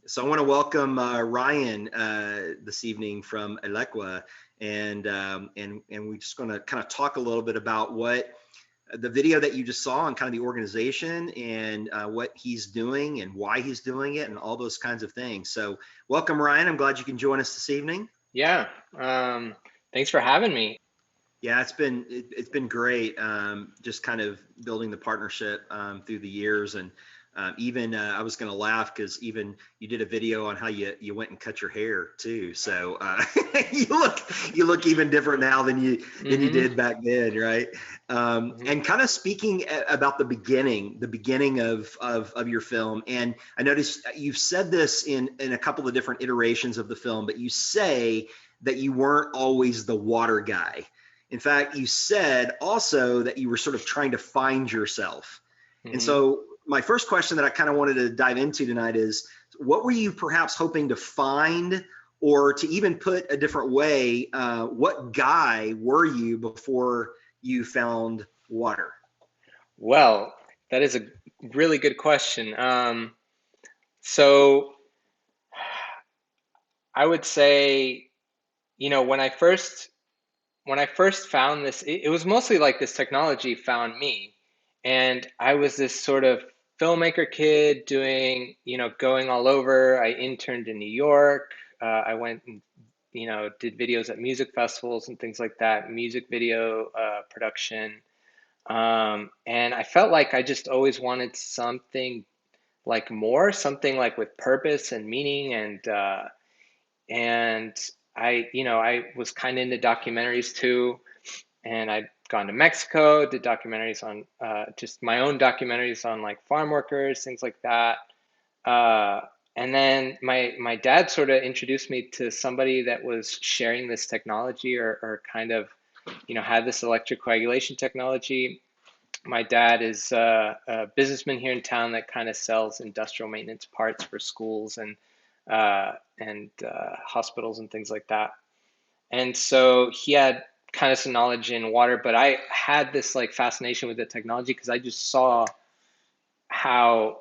So I want to welcome Ryan this evening from Elequa, and we're just going to kind of talk a little bit about what the video that you just saw and kind of the organization and what he's doing and why he's doing it and all those kinds of things. So welcome, Ryan. I'm glad you can join us this evening. Yeah, thanks for having me. Yeah, it's been great. Just kind of building the partnership through the years, and even I was going to laugh because even you did a video on how you went and cut your hair too. So you look even different now than you did back then, right? And kind of speaking about the beginning of your film, and I noticed you've said this in a couple of different iterations of the film, but you say that you weren't always the water guy. In fact, you said also that you were sort of trying to find yourself. And so my first question that I kind of wanted to dive into tonight is, what were you perhaps hoping to find, or to even put a different way, what guy were you before you found water? Well, that is a really good question. So I would say, when I first found this, it was mostly like this technology found me. And I was this sort of filmmaker kid doing, going all over. I interned in New York. I went and, did videos at music festivals and things like that, music video production. And I felt like I just always wanted something like more, something like with purpose and meaning. And I was kind of into documentaries too. And I'd gone to Mexico, did documentaries on just my own documentaries on like farm workers, things like that. And then my dad sort of introduced me to somebody that was sharing this technology, or kind of, had this electric coagulation technology. My dad is a businessman here in town that kind of sells industrial maintenance parts for schools and hospitals and things like that. And so he had kind of some knowledge in water, but I had this like fascination with the technology because I just saw how,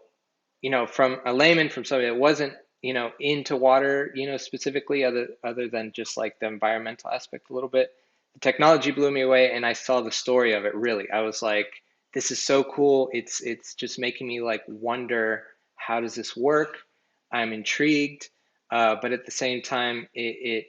from a layman, from somebody that wasn't, into water, specifically other than just like the environmental aspect a little bit, the technology blew me away, and I saw the story of it. Really, I was like, this is so cool. It's just making me like wonder, how does this work? I'm intrigued, but at the same time, it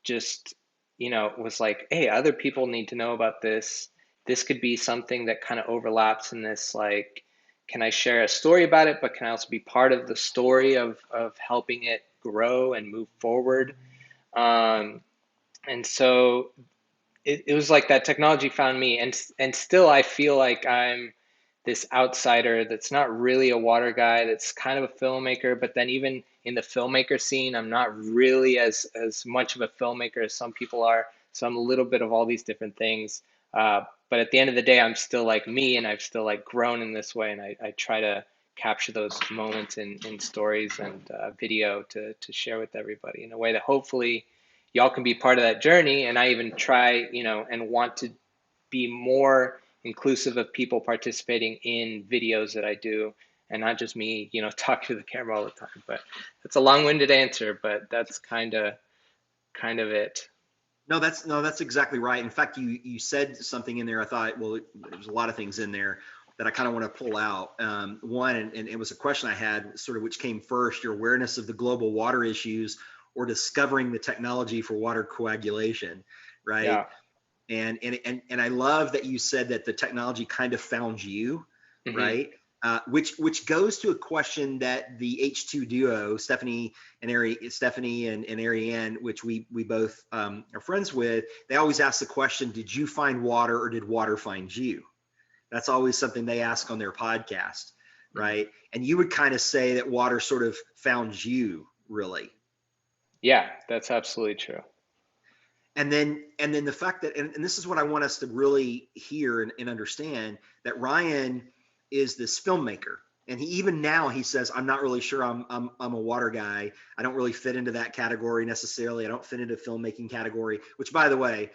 just, was like, hey, other people need to know about this. This could be something that kind of overlaps in this, like, can I share a story about it, but can I also be part of the story of helping it grow and move forward? And so it was like that technology found me, and still I feel like I'm this outsider that's not really a water guy, that's kind of a filmmaker, but then even in the filmmaker scene, I'm not really as much of a filmmaker as some people are. So I'm a little bit of all these different things. But at the end of the day, I'm still like me, and I've still like grown in this way. And I try to capture those moments in stories and video to share with everybody in a way that hopefully y'all can be part of that journey. And I even try, and want to be more inclusive of people participating in videos that I do, and not just me, talk to the camera all the time. But that's a long-winded answer, but that's kind of it. No, that's exactly right. In fact, you said something in there. I thought, well, there's a lot of things in there that I kind of want to pull out. One, and it was a question I had, sort of, which came first: your awareness of the global water issues, or discovering the technology for water coagulation, right? Yeah. And I love that you said that the technology kind of found you, right? Which goes to a question that the H2 duo, Stephanie and Ariane, which we both are friends with, they always ask the question: did you find water, or did water find you? That's always something they ask on their podcast, right? And you would kind of say that water sort of found you, really. Yeah, that's absolutely true. And then the fact that, and this is what I want us to really hear and understand, that Ryan is this filmmaker. And even now he says, I'm not really sure I'm a water guy. I don't really fit into that category necessarily. I don't fit into filmmaking category, which, by the way,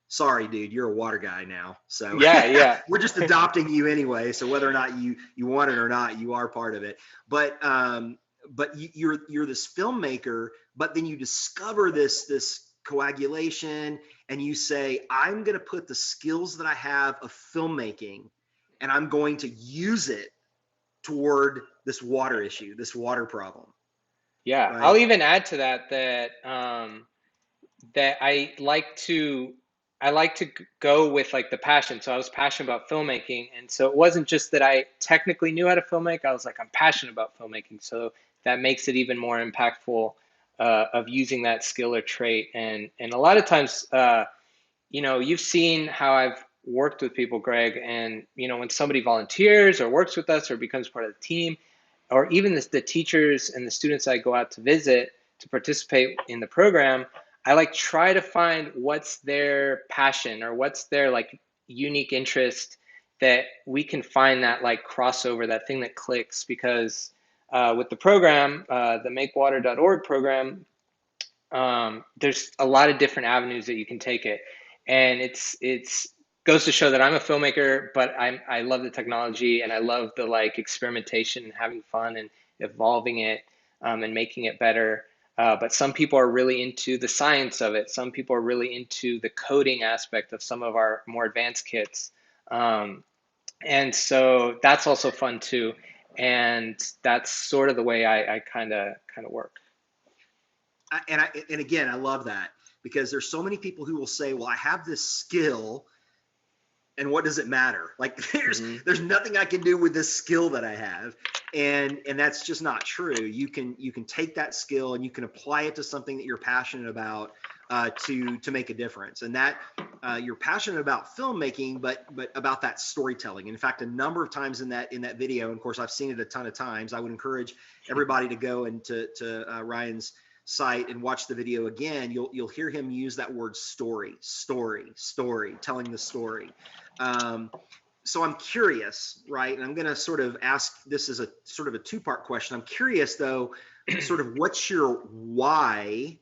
sorry, dude, you're a water guy now. So yeah. We're just adopting you anyway. So whether or not you want it or not, you are part of it. But but you're this filmmaker, but then you discover this coagulation, and you say, I'm going to put the skills that I have of filmmaking, and I'm going to use it toward this water issue, this water problem. Yeah, Right. I'll even add to that that I like to go with like the passion. So I was passionate about filmmaking, and so it wasn't just that I technically knew how to filmmake. I was like, I'm passionate about filmmaking, so that makes it even more impactful of using that skill or trait. And a lot of times, you've seen how I've worked with people, Greg, and when somebody volunteers or works with us or becomes part of the team, or even the teachers and the students I go out to visit to participate in the program, I like try to find what's their passion or what's their like unique interest that we can find that like crossover, that thing that clicks. Because with the program, the makewater.org program, there's a lot of different avenues that you can take it, and it's goes to show that I'm a filmmaker, but I love the technology and I love the like experimentation and having fun and evolving it, and making it better. But some people are really into the science of it. Some people are really into the coding aspect of some of our more advanced kits, and so that's also fun too. And that's sort of the way I kind of work. And again, I love that, because there's so many people who will say, well, I have this skill, and what does it matter? Like Hmm. there's nothing I can do with this skill that I have. And that's just not true. You can take that skill and you can apply it to something that you're passionate about, to make a difference. And that, you're passionate about filmmaking, but about that storytelling. In fact, a number of times in that video, and of course I've seen it a ton of times, I would encourage everybody to go into Ryan's site and watch the video again. You'll hear him use that word story, telling the story. um, so I'm curious, right? And I'm going to sort of ask this as a sort of a two-part question. I'm curious though, sort of what's your why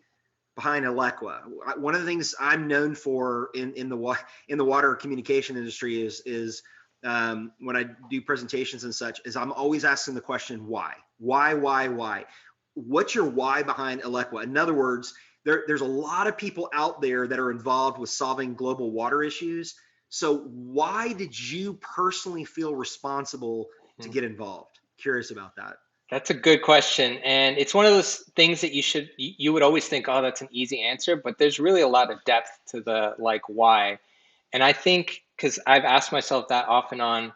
behind Elequa? One of the things I'm known for in the water communication industry is when I do presentations and such, is I'm always asking the question, why? What's your why behind Elequa? In other words, there's a lot of people out there that are involved with solving global water issues. So why did you personally feel responsible to get involved? Curious about that. That's a good question. And it's one of those things that you would always think, oh, that's an easy answer, but there's really a lot of depth to the like why. And I think because I've asked myself that off and on,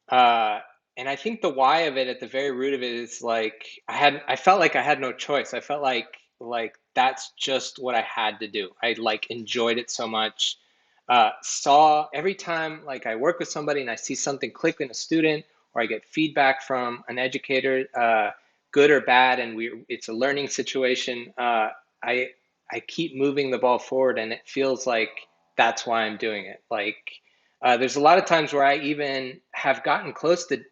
uh, and I think the why of it at the very root of it is like I felt like I had no choice. I felt like that's just what I had to do. I like enjoyed it so much. Saw every time like I work with somebody and I see something click in a student, or I get feedback from an educator, good or bad, and it's a learning situation. I I keep moving the ball forward, and it feels like that's why I'm doing it. Like there's a lot of times where I even have gotten close to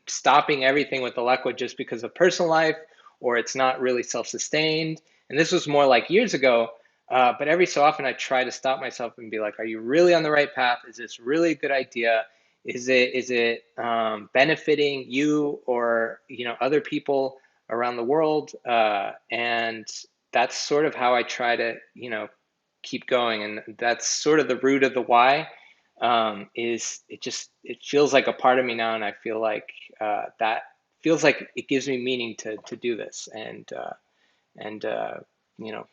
stopping everything with Elequa just because of personal life, or it's not really self-sustained. And this was more like years ago. But every so often, I try to stop myself and be like, "Are you really on the right path? Is this really a good idea? Is it benefiting you or other people around the world?" And that's sort of how I try to keep going, and that's sort of the root of the why. Is it feels like a part of me now, and I feel like that feels like it gives me meaning to do this, and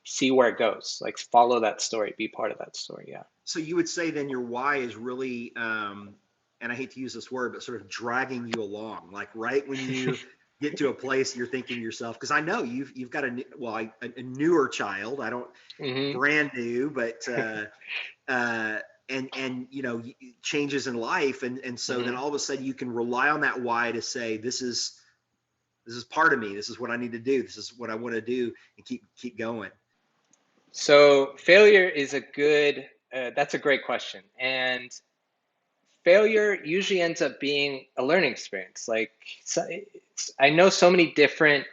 see where it goes, like follow that story, be part of that story. Yeah. So you would say then your why is really, and I hate to use this word, but sort of dragging you along, like right when you get to a place you're thinking to yourself, because I know you've got a newer child. I don't Hmm. brand new, but uh, and changes in life, and so then Hmm. all of a sudden you can rely on that why to say this is part of me. This is what I need to do. This is what I want to do, and keep going. So failure is that's a great question. And failure usually ends up being a learning experience. Like, so I know so many different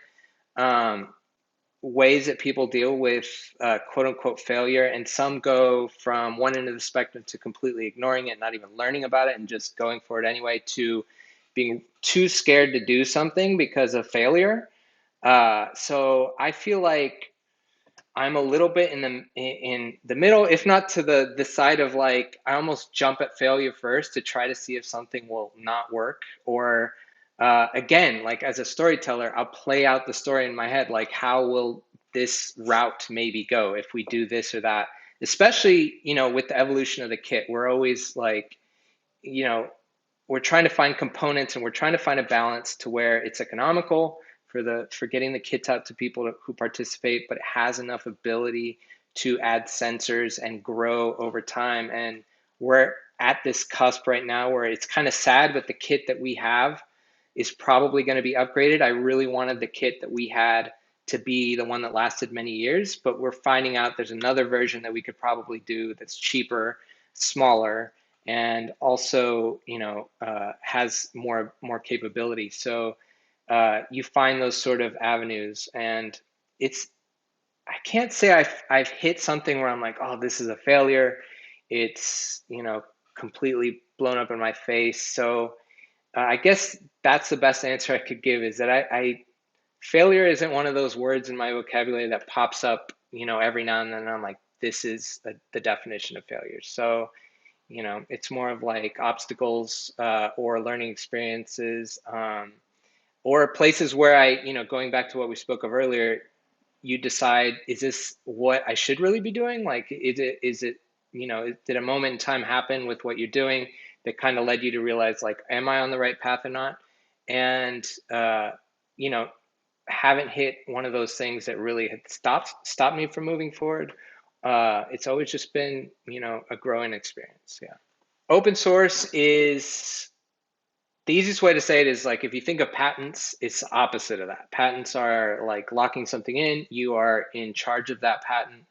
um, ways that people deal with quote unquote failure, and some go from one end of the spectrum to completely ignoring it, not even learning about it, and just going for it anyway, to being too scared to do something because of failure. So I feel like I'm a little bit in the middle, if not to the side of like I almost jump at failure first to try to see if something will not work. Or again, like as a storyteller, I'll play out the story in my head, like how will this route maybe go if we do this or that. Especially, with the evolution of the kit, we're always like, you know, we're trying to find components and we're trying to find a balance to where it's economical for getting the kits out to people who participate, but it has enough ability to add sensors and grow over time. And we're at this cusp right now where it's kind of sad, but the kit that we have is probably going to be upgraded. I really wanted the kit that we had to be the one that lasted many years, but we're finding out there's another version that we could probably do that's cheaper, smaller, and also has more capability. So you find those sort of avenues, and I can't say I've hit something where I'm like, oh, this is a failure. It's completely blown up in my face. So I guess that's the best answer I could give, is that I failure isn't one of those words in my vocabulary that pops up every now and then. I'm like, this is the definition of failure. So it's more of like obstacles or learning experiences, or places where going back to what we spoke of earlier, you decide, is this what I should really be doing? Like, is it, did a moment in time happen with what you're doing that kind of led you to realize, like, am I on the right path or not? And, you know, haven't hit one of those things that really had stopped me from moving forward. It's always just been, a growing experience. Yeah. Open source is the easiest way to say it is like, if you think of patents, it's the opposite of that. Patents are like locking something in. You are in charge of that patent,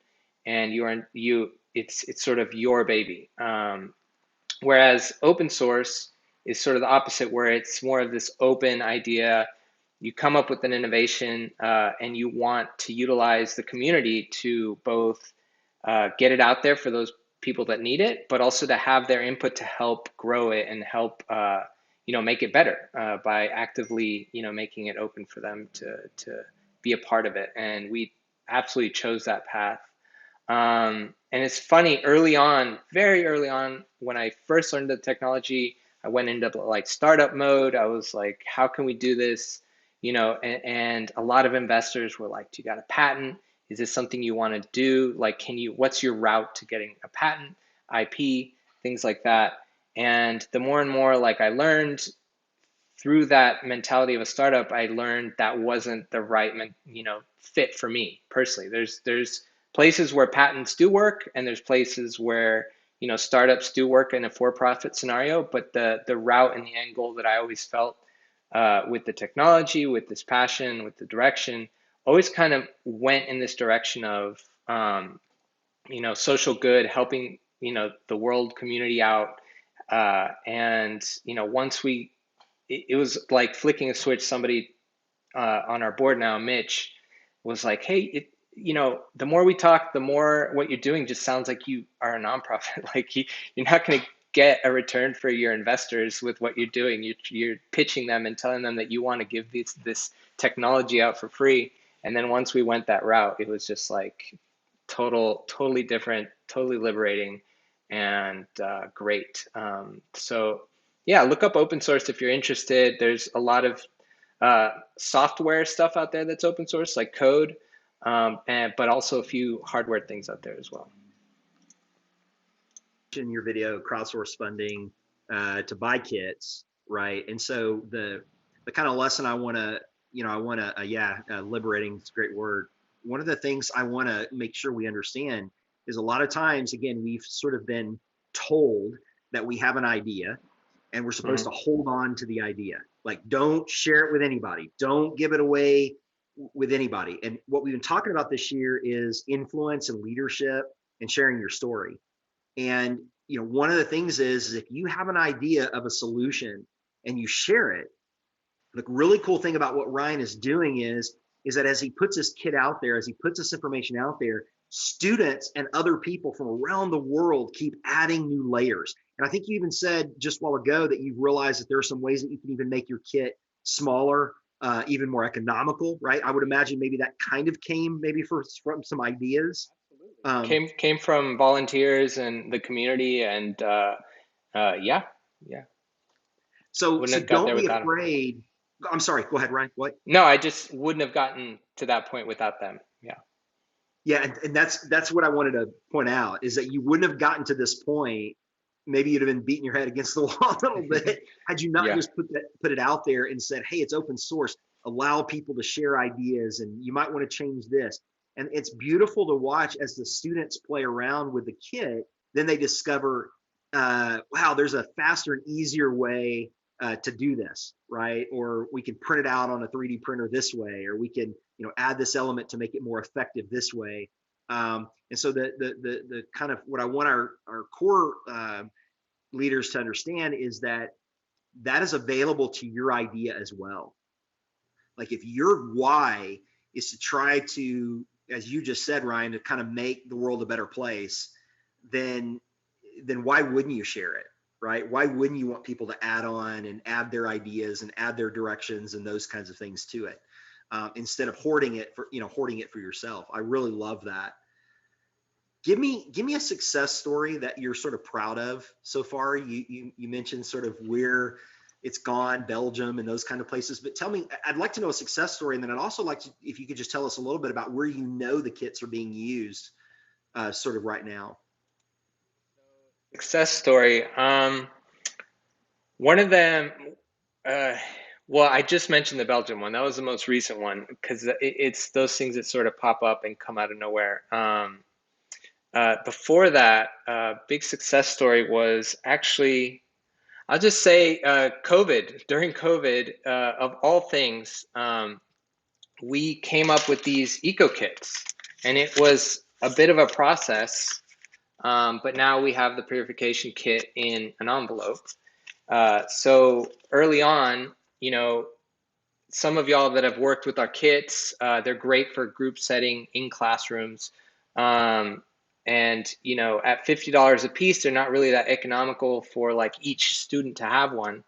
and it's sort of your baby. Whereas open source is sort of the opposite, where it's more of this open idea. You come up with an innovation, and you want to utilize the community to both get it out there for those people that need it, but also to have their input to help grow it and help make it better by actively making it open for them to be a part of it. And we absolutely chose that path. And it's funny, early on, very early on, when I first learned the technology, I went into like startup mode. I was like, how can we do this? And a lot of investors were like, do you got a patent? Is this something you want to do? Like, what's your route to getting a patent, IP, things like that? And the more and more, like, I learned through that mentality of a startup, I learned that wasn't the right, fit for me personally. There's places where patents do work, and there's places where, startups do work in a for-profit scenario. But the route and the end goal that I always felt with the technology, with this passion, with the direction, always kind of went in this direction of, social good, helping, the world community out. And, once it was like flicking a switch. Somebody on our board now, Mitch, was like, hey, the more we talk, the more what you're doing just sounds like you are a nonprofit. Like, you're not going to get a return for your investors with what you're doing. You're pitching them and telling them that you want to give this technology out for free. And then once we went that route, it was just like totally different, totally liberating, and great. So yeah, look up open source if you're interested. There's a lot of software stuff out there that's open source, like code, but also a few hardware things out there as well. In your video, crowdsource funding to buy kits, right? And so the kind of lesson I want to, liberating is a great word. One of the things I want to make sure we understand is, a lot of times, again, we've sort of been told that we have an idea and we're supposed to hold on to the idea. Like, don't share it with anybody. Don't give it away with anybody. And what we've been talking about this year is influence and leadership and sharing your story. And, one of the things is if you have an idea of a solution and you share it, the really cool thing about what Ryan is doing is that as he puts his kit out there, as he puts this information out there, students and other people from around the world keep adding new layers. And I think you even said just a while ago that you've realized that there are some ways that you can even make your kit smaller, even more economical, right? I would imagine maybe that kind of came maybe from some ideas. Um, Came from volunteers and the community, and yeah, yeah, wouldn't so have got don't there be without them. afraid. I'm sorry. Go ahead, Ryan. What? No, I just wouldn't have gotten to that point without them. Yeah. Yeah, and that's what I wanted to point out is that you wouldn't have gotten to this point. Maybe you'd have been beating your head against the wall a little bit had you not Yeah. just put it out there and said, "Hey, it's open source. Allow people to share ideas, and you might want to change this." And it's beautiful to watch as the students play around with the kit. Then they discover, wow, there's a faster and easier way to do this, right? Or we can print it out on a 3D printer this way, or we can, add this element to make it more effective this way. And so the kind of what I want our core leaders to understand is that that is available to your idea as well. Like if your why is to try to, as you just said, Ryan, to kind of make the world a better place, then why wouldn't you share it? Right? Why wouldn't you want people to add on and add their ideas and add their directions and those kinds of things to it, instead of hoarding it for yourself? I really love that. Give me a success story that you're sort of proud of so far. You mentioned sort of where it's gone, Belgium and those kind of places, but tell me, I'd like to know a success story, and then I'd also like to, if you could just tell us a little bit about where the kits are being used, sort of right now. Success story. One of them, uh, well, I just mentioned the Belgium one. That was the most recent one because it's those things that sort of pop up and come out of nowhere. Before that, big success story was actually, I'll just say, COVID. During COVID, of all things, we came up with these eco kits, and it was a bit of a process. But now we have the purification kit in an envelope. So early on, some of y'all that have worked with our kits, they're great for group setting in classrooms. And at $50 a piece, they're not really that economical for like each student to have one.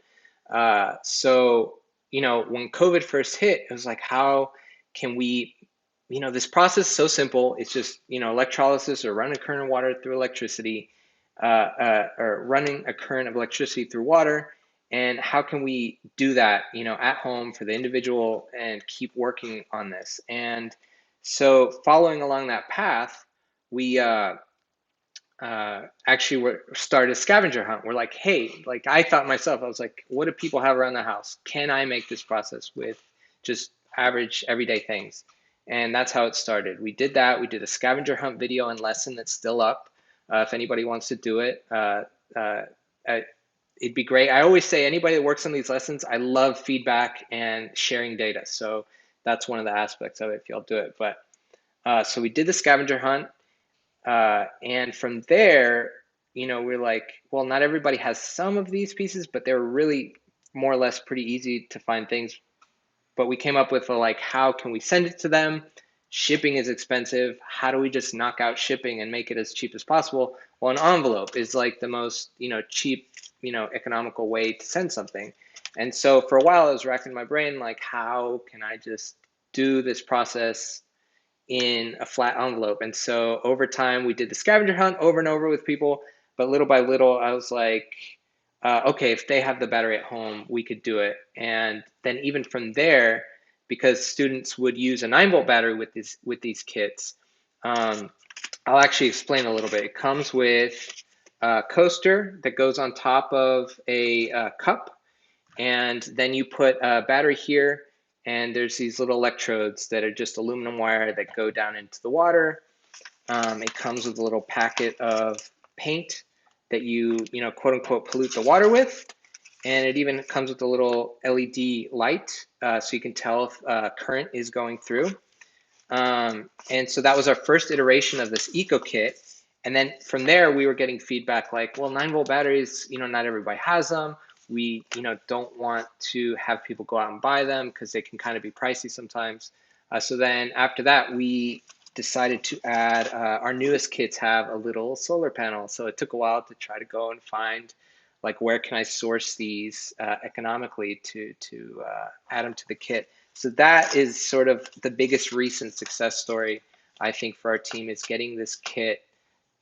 So when COVID first hit, it was like, how can we, this process is so simple. It's just, electrolysis or running a current of water through electricity, or running a current of electricity through water. And how can we do that, at home for the individual and keep working on this? And so following along that path, we actually started a scavenger hunt. We're like, hey, like I thought myself, I was like, what do people have around the house? Can I make this process with just average everyday things? And that's how it started. We did that. We did a scavenger hunt video and lesson that's still up. If anybody wants to do it, uh, it'd be great. I always say anybody that works on these lessons, I love feedback and sharing data. So that's one of the aspects of it if y'all do it. But so we did the scavenger hunt. And from there, we're like, well, not everybody has some of these pieces, but they're really more or less pretty easy to find things. But we came up with how can we send it to them? Shipping is expensive. How do we just knock out shipping and make it as cheap as possible? Well, an envelope is like the most, cheap, economical way to send something. And so for a while, I was racking my brain, like, how can I just do this process in a flat envelope? And so over time, we did the scavenger hunt over and over with people, but little by little, I was like, okay, if they have the battery at home, we could do it. And then even from there, because students would use a 9-volt battery with these kits, I'll actually explain a little bit. It comes with a coaster that goes on top of a cup, and then you put a battery here, and there's these little electrodes that are just aluminum wire that go down into the water. It comes with a little packet of paint that you quote unquote pollute the water with. And it even comes with a little LED light, so you can tell if current is going through. And so that was our first iteration of this eco kit. And then from there, we were getting feedback like, well, 9-volt batteries, not everybody has them. We, don't want to have people go out and buy them because they can kind of be pricey sometimes. So then after that, we decided to add, our newest kids have a little solar panel. So it took a while to try to go and find, like, where can I source these economically to add them to the kit. So that is sort of the biggest recent success story, I think, for our team, is getting this kit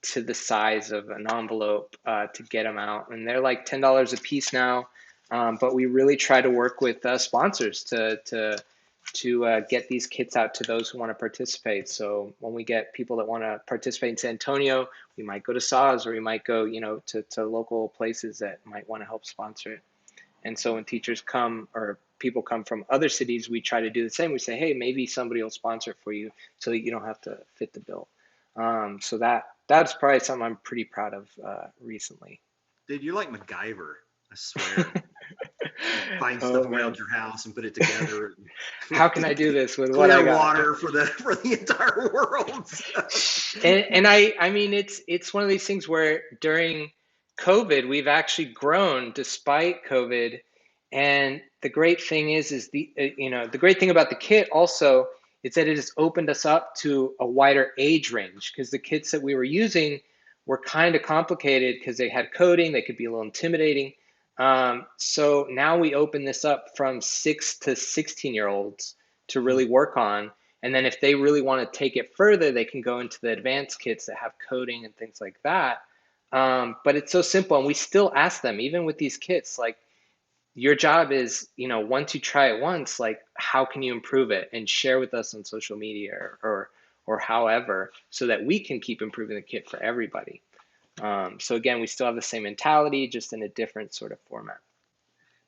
to the size of an envelope to get them out. And they're like $10 a piece now. But we really try to work with sponsors to get these kits out to those who want to participate. So when we get people that want to participate in San Antonio, we might go to SAWS, or we might go, to local places that might want to help sponsor it. And so when teachers come, or people come from other cities, we try to do the same. We say, hey, maybe somebody will sponsor for you so that you don't have to fit the bill. So that's probably something I'm pretty proud of recently. Dude, you're like MacGyver, I swear. Find Oh stuff man, around your house and put it together. how can I do this with what I Clear got? water for the entire world. And I mean, it's one of these things where during COVID, we've actually grown despite COVID. And the great thing is the great thing about the kit also is that it has opened us up to a wider age range, because the kits that we were using were kind of complicated because they had coding, they could be a little intimidating. So now we open this up from 6 to 16-year-olds to really work on. And then if they really want to take it further, they can go into the advanced kits that have coding and things like that. But it's so simple. And we still ask them, even with these kits, like, your job is, once you try it once, like, how can you improve it, and share with us on social media, or however, so that we can keep improving the kit for everybody. So again, we still have the same mentality, just in a different sort of format.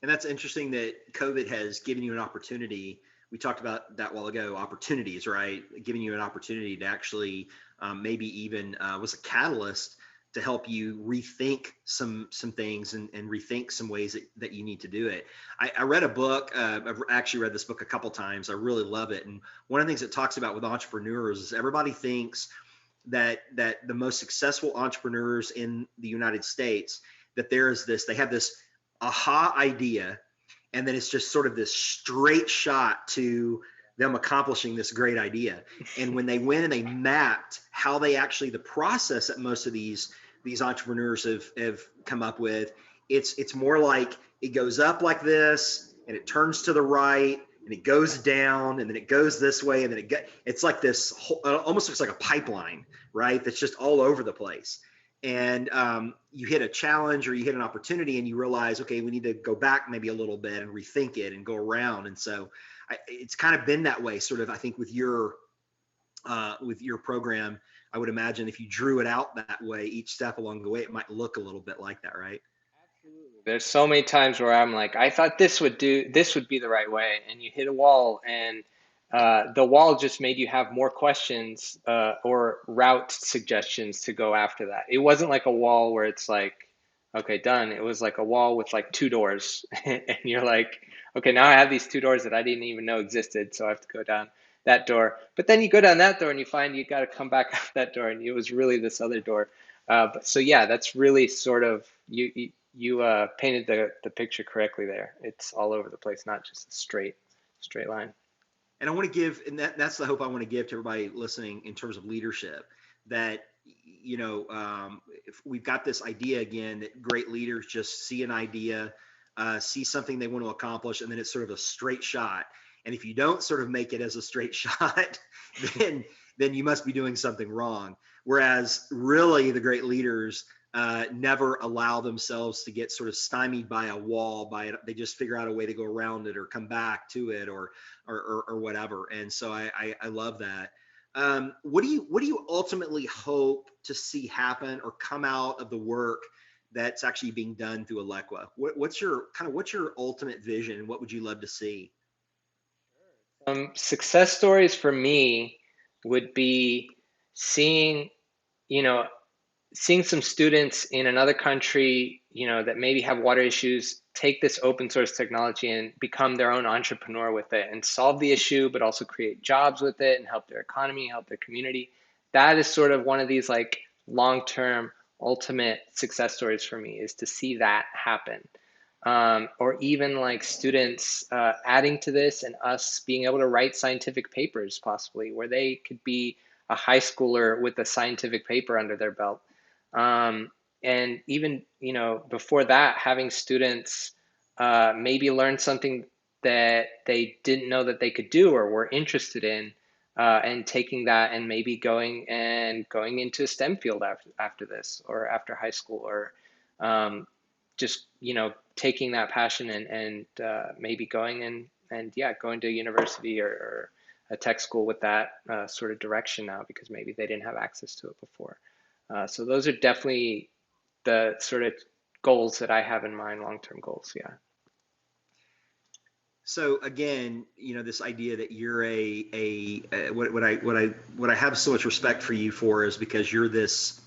And that's interesting that COVID has given you an opportunity. We talked about that a while ago, opportunities, right? Giving you an opportunity to actually maybe even was a catalyst to help you rethink some things and rethink some ways that you need to do it. I read a book. I've actually read this book a couple times. I really love it. And one of the things it talks about with entrepreneurs is everybody thinks that the most successful entrepreneurs in the United States, that they have this aha idea, and then it's just sort of this straight shot to them accomplishing this great idea. And when they went and they mapped how they actually, the process that most of these entrepreneurs have come up with, it's more like it goes up like this, and it turns to the right, and it goes down, and then it goes this way, and then it's like this whole, almost looks like a pipeline, right? That's just all over the place. And you hit a challenge, or you hit an opportunity, and you realize, okay, we need to go back maybe a little bit and rethink it and go around. And so it's kind of been that way, sort of, I think, with your program. I would imagine if you drew it out that way, each step along the way, it might look a little bit like that, right? There's so many times where I'm like, I thought this would be the right way, and you hit a wall, and the wall just made you have more questions or route suggestions to go after that. It wasn't like a wall where it's like, okay, done. It was like a wall with like two doors, and you're like, okay, now I have these two doors that I didn't even know existed, so I have to go down that door. But then you go down that door, and you find you got to come back out that door, and it was really this other door. So yeah, that's really sort of you painted the picture correctly there. It's all over the place, not just a straight line. And I want to give, and that's the hope I want to give to everybody listening in terms of leadership, that, if we've got this idea again, that great leaders just see an idea, see something they want to accomplish, and then it's sort of a straight shot. And if you don't sort of make it as a straight shot, then you must be doing something wrong. Whereas really the great leaders never allow themselves to get sort of stymied by a wall, they just figure out a way to go around it or come back to it or whatever. And so I love that. What do you ultimately hope to see happen or come out of the work that's actually being done through Elequa? What's your ultimate vision? What would you love to see? Success stories for me would be seeing, you know, seeing some students in another country, that maybe have water issues, take this open source technology and become their own entrepreneur with it and solve the issue, but also create jobs with it and help their economy, help their community. That is sort of one of these like long-term ultimate success stories for me, is to see that happen. Or even like students adding to this and us being able to write scientific papers possibly where they could be a high schooler with a scientific paper under their belt. And even, before that, having students maybe learn something that they didn't know that they could do or were interested in, and taking that and maybe going into a STEM field after this or after high school, or just taking that passion and maybe going going to university or a tech school with that sort of direction now, because maybe they didn't have access to it before. So those are definitely the sort of goals that I have in mind, long-term goals. Yeah. So again, this idea that you're what I have so much respect for you for is because you're this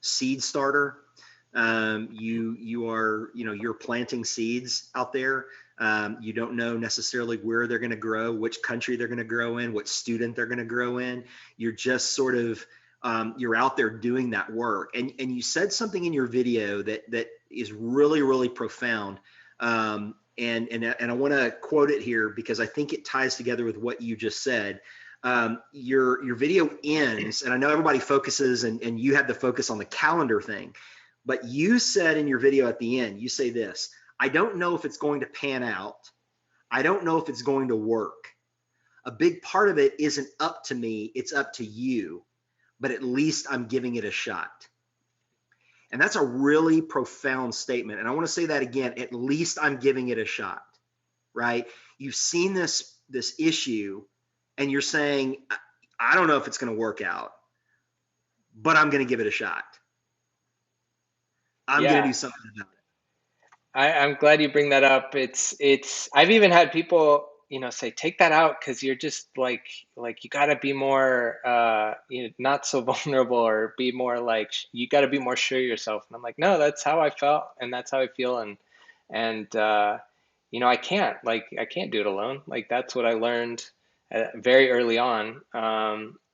seed starter. You are, you're planting seeds out there. You don't know necessarily where they're going to grow, which country they're going to grow in, what student they're going to grow in. You're just sort of, you're out there doing that work. And you said something in your video that is really, really profound. And I want to quote it here because I think it ties together with what you just said. Your video ends, and I know everybody focuses and you had the focus on the calendar thing, but you said in your video at the end, you say this: I don't know if it's going to pan out. I don't know if it's going to work. A big part of it isn't up to me, it's up to you, but at least I'm giving it a shot. And that's a really profound statement. And I want to say that again, at least I'm giving it a shot, right? You've seen this issue and you're saying, I don't know if it's going to work out, but I'm going to give it a shot. I'm going to do something about it. I'm glad you bring that up. I've even had people, say, take that out because you're just like you got to be more, not so vulnerable, or be more like, you got to be more sure of yourself. And I'm like, no, that's how I felt and that's how I feel. And I can't do it alone. Like, that's what I learned very early on.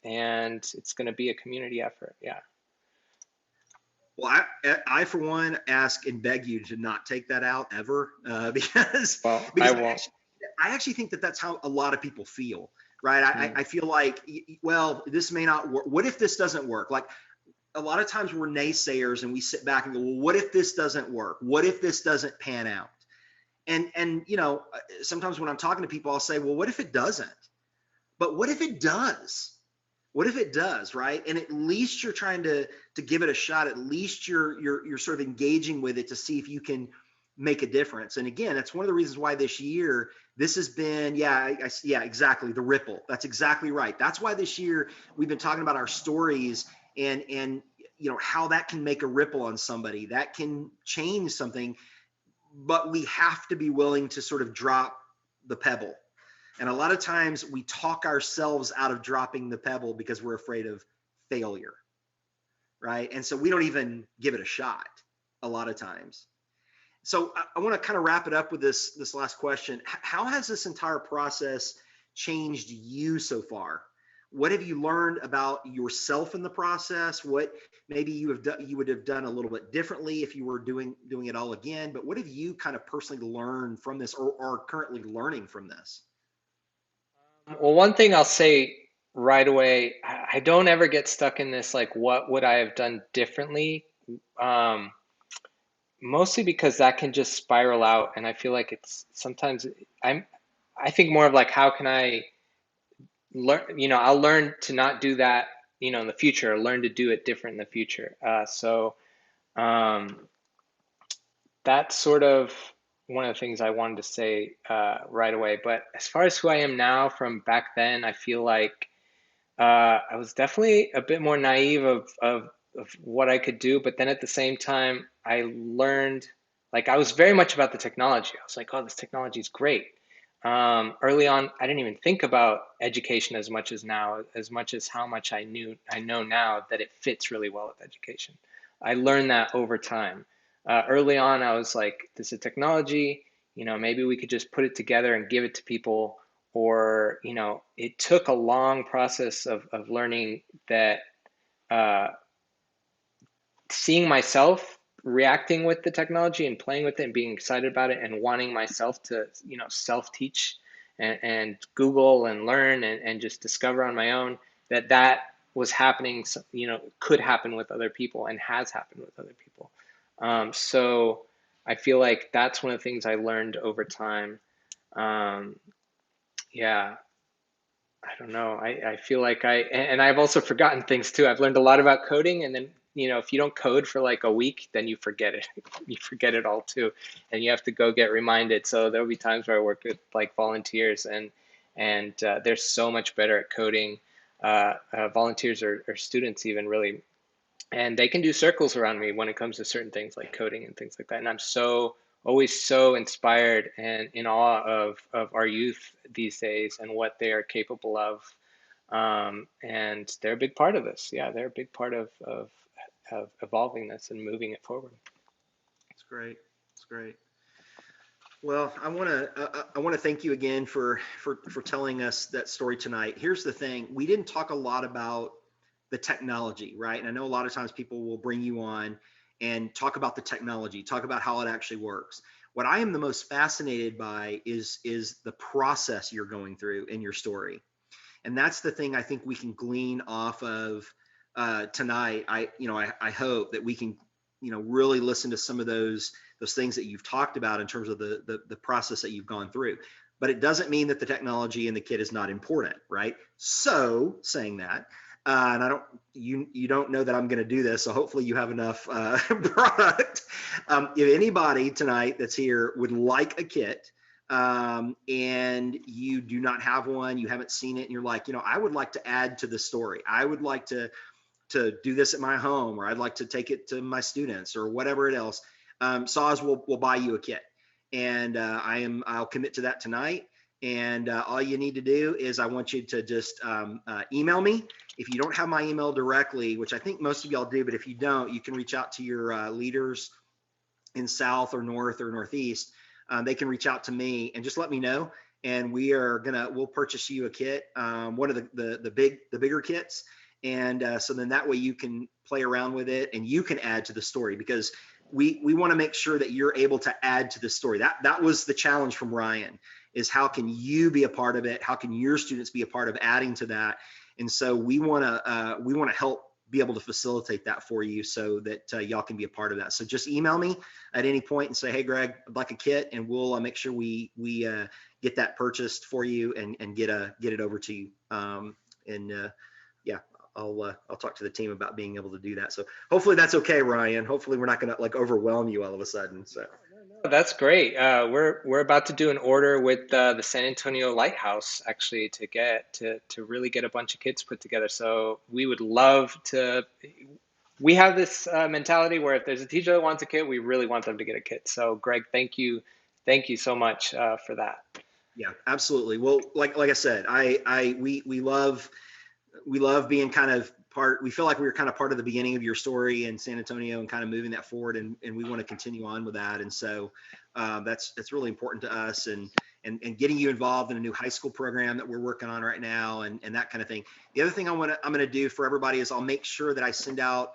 And it's going to be a community effort. Yeah. Well, I for one ask and beg you to not take that out ever, because I won't. I actually think that that's how a lot of people feel, right? I feel like, well, this may not work. What if this doesn't work? Like, a lot of times we're naysayers and we sit back and go, well, what if this doesn't work? What if this doesn't pan out? And sometimes when I'm talking to people, I'll say, well, what if it doesn't? But what if it does? What if it does, right? And at least you're trying to give it a shot. At least you're sort of engaging with it to see if you can make a difference. And again, that's one of the reasons why this year, this has been, yeah, exactly, the ripple. That's exactly right. That's why this year we've been talking about our stories and how that can make a ripple on somebody, that can change something, but we have to be willing to sort of drop the pebble. And a lot of times we talk ourselves out of dropping the pebble because we're afraid of failure, right? And so we don't even give it a shot a lot of times. So I want to kind of wrap it up with this last question. How has this entire process changed you so far? What have you learned about yourself in the process? What maybe you would have done a little bit differently if you were doing it all again? But what have you kind of personally learned from this, or are currently learning from this? Well, one thing I'll say right away, I don't ever get stuck in this, like, what would I have done differently? Mostly because that can just spiral out. And I feel like it's sometimes I think more of like, how can I learn, I'll learn to not do that, in the future, or learn to do it different in the future. So that's sort of one of the things I wanted to say right away. But as far as who I am now from back then, I feel like I was definitely a bit more naive of what I could do. But then at the same time, I learned, like, I was very much about the technology. I was like, oh, this technology is great. Early on, I didn't even think about education as much as now, as much as how much I know now that it fits really well with education. I learned that over time. Early on, I was like, this is technology, maybe we could just put it together and give it to people. Or, it took a long process of learning that, seeing myself reacting with the technology and playing with it and being excited about it and wanting myself to, self-teach and Google and learn and just discover on my own, that was happening, could happen with other people and has happened with other people. So I feel like that's one of the things I learned over time. Um, yeah, I don't know. I feel like and I've also forgotten things too. I've learned a lot about coding, and then, if you don't code for like a week, then you forget it. You forget it all too, and you have to go get reminded. So there'll be times where I work with like volunteers, and they're so much better at coding. Volunteers or students even really, and they can do circles around me when it comes to certain things like coding and things like that. And I'm always so inspired and in awe of our youth these days and what they are capable of. And they're a big part of this. Yeah, they're a big part of evolving this and moving it forward. It's great. It's great. Well, I want to thank you again for telling us that story tonight. Here's the thing: we didn't talk a lot about the technology, right? And I know a lot of times people will bring you on and talk about the technology, talk about how it actually works. What I am the most fascinated by is the process you're going through in your story, and that's the thing I think we can glean off of tonight. I hope that we can really listen to some of those things that you've talked about in terms of the process that you've gone through. But it doesn't mean that the technology and the kit is not important, right? So saying that, and I don't, you don't know that I'm going to do this, so hopefully you have enough product. If anybody tonight that's here would like a kit, and you do not have one, you haven't seen it, and you're like, I would like to add to the story. I would like to do this at my home, or I'd like to take it to my students, or whatever it else. SAWS will buy you a kit, and I'll commit to that tonight. And all you need to do is I want you to just email me. If you don't have my email directly, which I think most of y'all do, but if you don't, you can reach out to your leaders in South or North or Northeast. They can reach out to me and just let me know. And we'll purchase you a kit, one of the bigger kits. And so then that way you can play around with it and you can add to the story, because we want to make sure that you're able to add to the story. That was the challenge from Ryan, is how can you be a part of it? How can your students be a part of adding to that? And so we want to help be able to facilitate that for you, so that y'all can be a part of that. So just email me at any point and say, hey, Greg, I'd like a kit, and we'll make sure we get that purchased for you and get it over to you. Yeah, I'll talk to the team about being able to do that. So hopefully that's okay, Ryan. Hopefully we're not going to overwhelm you all of a sudden. So. That's great. We're about to do an order with the San Antonio Lighthouse, actually, to really get a bunch of kits put together. So we would love to. We have this mentality where if there's a teacher that wants a kit, we really want them to get a kit. So Greg, thank you so much for that. Yeah, absolutely. Well, like I said, we love being kind of part. We feel like we were kind of part of the beginning of your story in San Antonio and kind of moving that forward, and we want to continue on with that. And so that's really important to us, and getting you involved in a new high school program that we're working on right now, and that kind of thing. The other thing I'm going to do for everybody is I'll make sure that I send out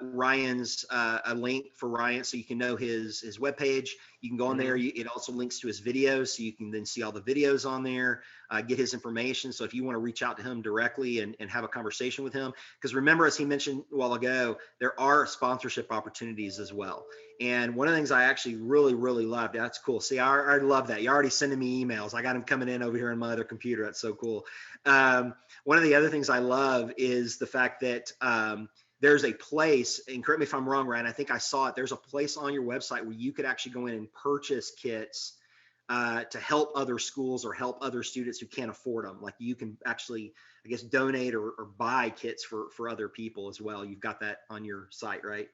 Ryan's a link for Ryan, so you can know his webpage. You can go on there. It also links to his videos, so you can then see all the videos on there, get his information. So if you want to reach out to him directly and have a conversation with him, because remember, as he mentioned a while ago, there are sponsorship opportunities as well. And one of the things I actually really loved, that's cool. See, I already love that. You're already sending me emails. I got them coming in over here on my other computer. That's so cool. One of the other things I love is the fact that there's a place, and correct me if I'm wrong, Ryan, I think I saw it. There's a place on your website where you could actually go in and purchase kits to help other schools or help other students who can't afford them. Like you can actually, I guess, donate or buy kits for other people as well. You've got that on your site, right?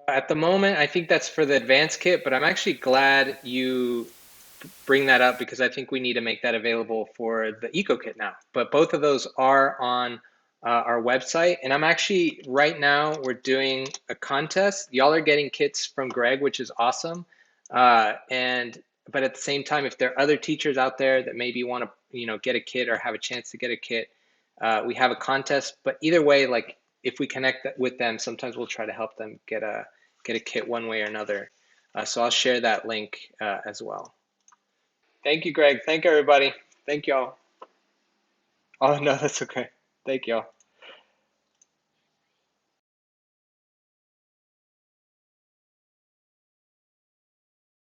At the moment, I think that's for the advanced kit, but I'm actually glad you bring that up because I think we need to make that available for the Eco Kit now. But both of those are on our website. And I'm actually, right now, we're doing a contest. Y'all are getting kits from Greg, which is awesome. But at the same time, if there are other teachers out there that maybe want to, get a kit or have a chance to get a kit, we have a contest. But either way, like if we connect with them, sometimes we'll try to help them get a kit one way or another. So I'll share that link as well. Thank you, Greg. Thank you, everybody. Thank y'all. Oh, no, that's okay. Thank y'all.